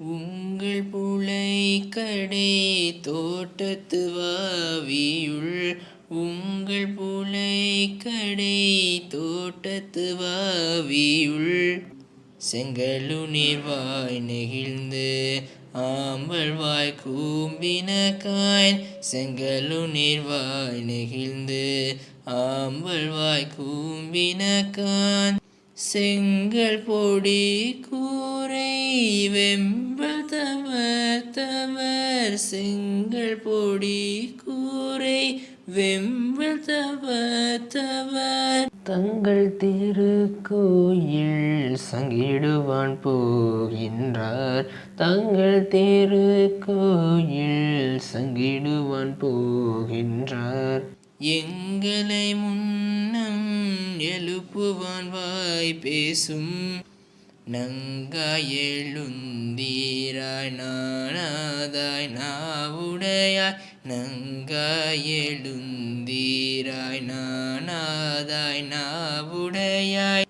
உங்கள் புழைக்கடை தோட்டத்து வாவியுள் உங்கள் புழைக்கடை தோட்டத்து வாவியுள் செங்கழுநீர்வாய் நெகிழ்ந்து ஆம்பல்வாய் கூம்பினகாய் செங்கழுநீர்வாய் நெகிழ்ந்து ஆம்பல்வாய் கூம்பினகான் செங்கல் பொடி கூரை வெம்பல் தவர் செங்கல் பொடி கூரை வெம்பல் தவர் தங்கள் திருக்கோயில் சங்கிடுவான் போகின்றார் தங்கள் திருக்கோயில் சங்கிடுவான் போகின்றார் எங்களை முன்னம் எழுப்புவான் வாய் பேசும் நங்காய் எழுந்தீராய் நானாதாய் நாவுடையாய் நங்காய் எழுந்தீராய் நானாதாய் நாவுடையாய்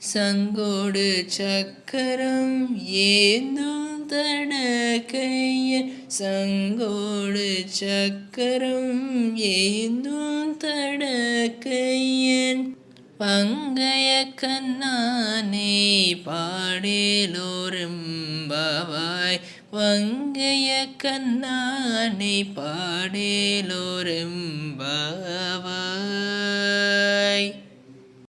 சங்கோடு சக்கரம் ஏந்தும் தடக்கையன் சங்கோடு சக்கரம் ஏந்தும் தடக்கையன் பங்கைய கண்ணானே பாடேலோரெம்பாவாய் பங்கைய கண்ணானே பாடேலோரெம்பாவாய்.